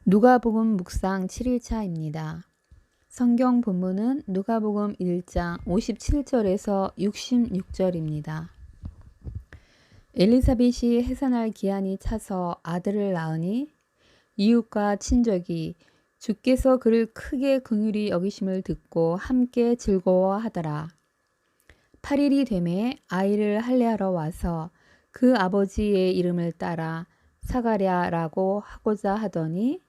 누가복음 묵상 7일차입니다. 성경 본문은 누가복음 1장 57절에서 66절입니다. 엘리사벳이 해산할 기한이 차서 아들을 낳으니 이웃과 친족이 주께서 그를 크게 긍휼히 여기심을 듣고 함께 즐거워하더라. 8일이 되매 아이를 할례하러 와서 그 아버지의 이름을 따라 사가랴라고 하고자 하더니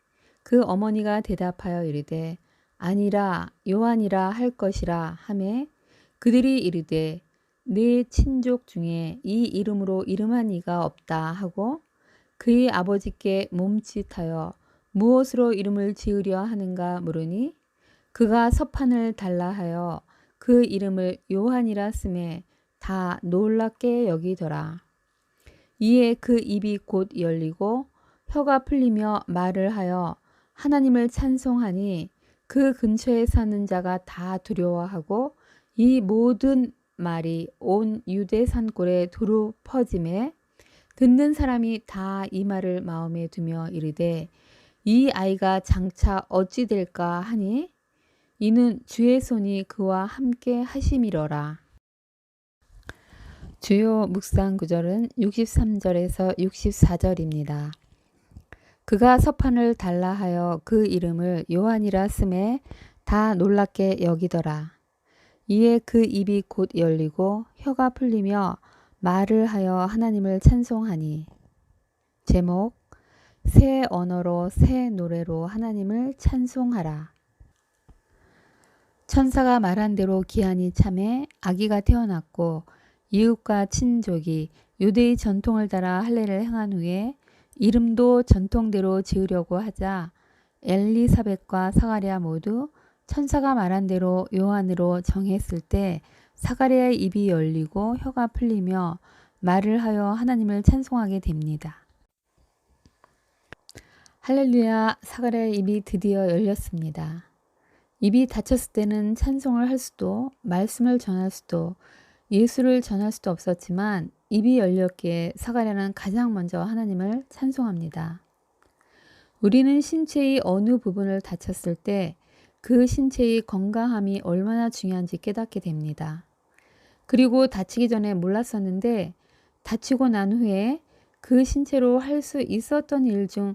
그 어머니가 대답하여 이르되 아니라 요한이라 할 것이라 하매 그들이 이르되 네 친족 중에 이 이름으로 이름한 이가 없다 하고 그의 아버지께 몸짓하여 무엇으로 이름을 지으려 하는가 물으니 그가 서판을 달라 하여 그 이름을 요한이라 쓰매 다 놀랍게 여기더라. 이에 그 입이 곧 열리고 혀가 풀리며 말을 하여 하나님을 찬송하니 그 근처에 사는 자가 다 두려워하고 이 모든 말이 온 유대 산골에 두루 퍼짐에 듣는 사람이 다 이 말을 마음에 두며 이르되 이 아이가 장차 어찌 될까 하니 이는 주의 손이 그와 함께 하심이러라. 주요 묵상 구절은 63절에서 64절입니다. 그가 서판을 달라 하여 그 이름을 요한이라 쓰매 다 놀랍게 여기더라. 이에 그 입이 곧 열리고 혀가 풀리며 말을 하여 하나님을 찬송하니. 제목 새 언어로 새 노래로 하나님을 찬송하라. 천사가 말한 대로 기한이 참에 아기가 태어났고 이웃과 친족이 유대의 전통을 따라 할례를 행한 후에 이름도 전통대로 지으려고 하자 엘리사벳과 사가랴 모두 천사가 말한 대로 요한으로 정했을 때 사가랴의 입이 열리고 혀가 풀리며 말을 하여 하나님을 찬송하게 됩니다. 할렐루야, 사가랴의 입이 드디어 열렸습니다. 입이 닫혔을 때는 찬송을 할 수도 말씀을 전할 수도 예수를 전할 수도 없었지만 입이 열렸기에 사가랴는 가장 먼저 하나님을 찬송합니다. 우리는 신체의 어느 부분을 다쳤을 때 그 신체의 건강함이 얼마나 중요한지 깨닫게 됩니다. 그리고 다치기 전에 몰랐었는데 다치고 난 후에 그 신체로 할 수 있었던 일 중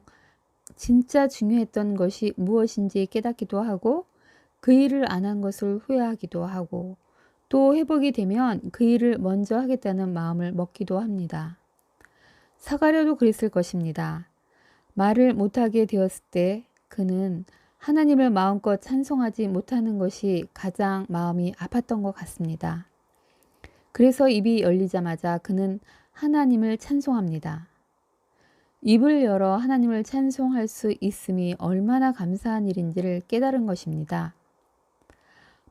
진짜 중요했던 것이 무엇인지 깨닫기도 하고 그 일을 안 한 것을 후회하기도 하고 또 회복이 되면 그 일을 먼저 하겠다는 마음을 먹기도 합니다. 사가랴도 그랬을 것입니다. 말을 못하게 되었을 때 그는 하나님을 마음껏 찬송하지 못하는 것이 가장 마음이 아팠던 것 같습니다. 그래서 입이 열리자마자 그는 하나님을 찬송합니다. 입을 열어 하나님을 찬송할 수 있음이 얼마나 감사한 일인지를 깨달은 것입니다.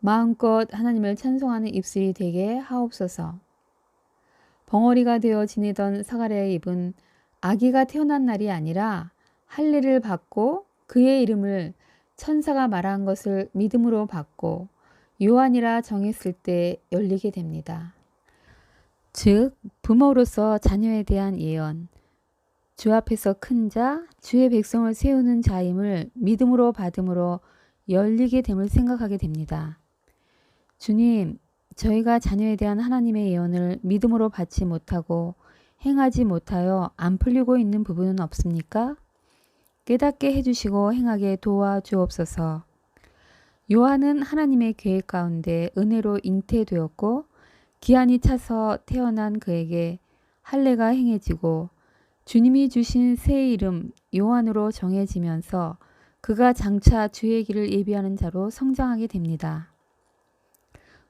마음껏 하나님을 찬송하는 입술이 되게 하옵소서. 벙어리가 되어 지내던 사가랴의 입은 아기가 태어난 날이 아니라 할례를 받고 그의 이름을 천사가 말한 것을 믿음으로 받고 요한이라 정했을 때 열리게 됩니다. 즉 부모로서 자녀에 대한 예언, 주 앞에서 큰 자, 주의 백성을 세우는 자임을 믿음으로 받음으로 열리게 됨을 생각하게 됩니다. 주님, 저희가 자녀에 대한 하나님의 예언을 믿음으로 받지 못하고 행하지 못하여 안 풀리고 있는 부분은 없습니까? 깨닫게 해주시고 행하게 도와주옵소서. 요한은 하나님의 계획 가운데 은혜로 잉태되었고 기한이 차서 태어난 그에게 할례가 행해지고 주님이 주신 새 이름 요한으로 정해지면서 그가 장차 주의 길을 예비하는 자로 성장하게 됩니다.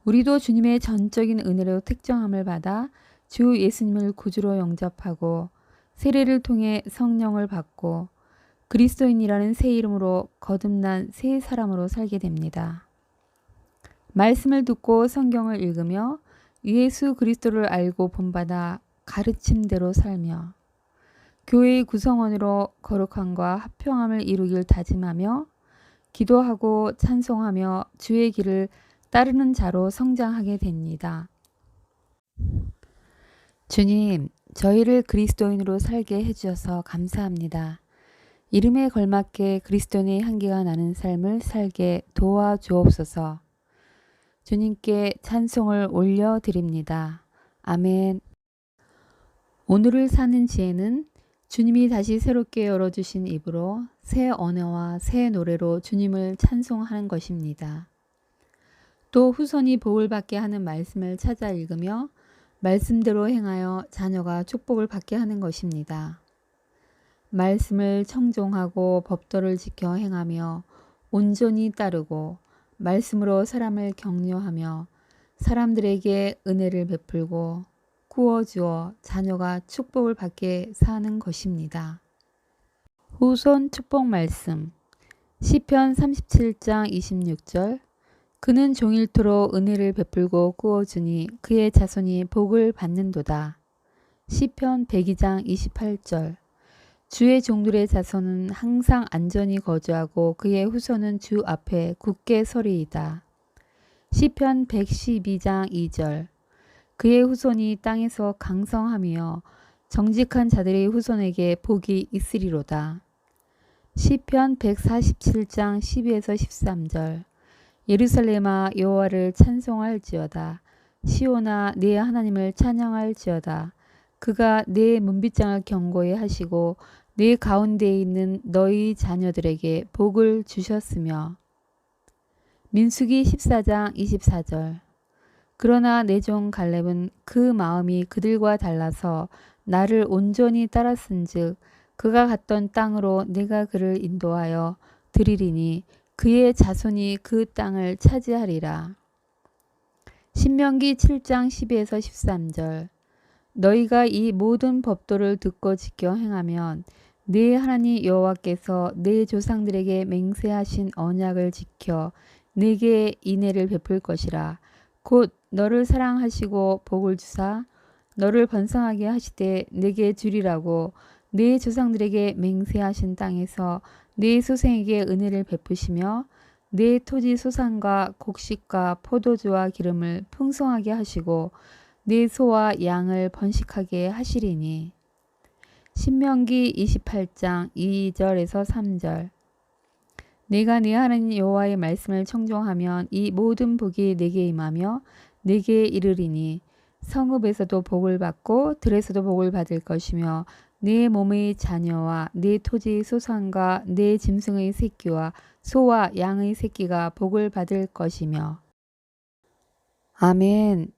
우리도 주님의 전적인 은혜로 택정함을 받아 주 예수님을 구주로 영접하고 세례를 통해 성령을 받고 그리스도인이라는 새 이름으로 거듭난 새 사람으로 살게 됩니다. 말씀을 듣고 성경을 읽으며 예수 그리스도를 알고 본받아 가르침대로 살며 교회의 구성원으로 거룩함과 합평함을 이루길 다짐하며 기도하고 찬송하며 주의 길을 따르는 자로 성장하게 됩니다. 주님, 저희를 그리스도인으로 살게 해주셔서 감사합니다. 이름에 걸맞게 그리스도인의 향기가 나는 삶을 살게 도와주옵소서. 주님께 찬송을 올려드립니다. 아멘. 오늘을 사는 지혜는 주님이 다시 새롭게 열어주신 입으로 새 언어와 새 노래로 주님을 찬송하는 것입니다. 또 후손이 복을 받게 하는 말씀을 찾아 읽으며 말씀대로 행하여 자녀가 축복을 받게 하는 것입니다. 말씀을 청종하고 법도를 지켜 행하며 온전히 따르고 말씀으로 사람을 격려하며 사람들에게 은혜를 베풀고 구워주어 자녀가 축복을 받게 사는 것입니다. 후손 축복 말씀 시편 37장 26절 그는 종일토록 은혜를 베풀고 구워주니 그의 자손이 복을 받는도다. 시편 102장 28절 주의 종들의 자손은 항상 안전히 거주하고 그의 후손은 주 앞에 굳게 서리이다. 시편 112장 2절 그의 후손이 땅에서 강성하며 정직한 자들의 후손에게 복이 있으리로다. 시편 147장 12에서 13절 예루살렘아 여호와를 찬송할지어다. 시온아 네 하나님을 찬양할지어다. 그가 네 문빗장을 견고히 하시고 네 가운데에 있는 너희 자녀들에게 복을 주셨으며. 민수기 14장 24절 그러나 내 종 갈렙은 그 마음이 그들과 달라서 나를 온전히 따랐은즉 그가 갔던 땅으로 내가 그를 인도하여 드리리니 그의 자손이 그 땅을 차지하리라. 신명기 7장 12에서 13절 너희가 이 모든 법도를 듣고 지켜 행하면 네 하나님 여호와께서 네 조상들에게 맹세하신 언약을 지켜 네게 인애를 베풀 것이라. 곧 너를 사랑하시고 복을 주사 너를 번성하게 하시되 네게 주리라고 네 조상들에게 맹세하신 땅에서 네 소생에게 은혜를 베푸시며 네 토지 소산과 곡식과 포도주와 기름을 풍성하게 하시고 네 소와 양을 번식하게 하시리니. 신명기 28장 2절에서 3절 내가 네 하나님 여호와의 말씀을 청종하면 이 모든 복이 네게 임하며 네게 이르리니 성읍에서도 복을 받고 들에서도 복을 받을 것이며 네 몸의 자녀와 네 토지 소산과 네 짐승의 새끼와 소와 양의 새끼가 복을 받을 것이며. 아멘.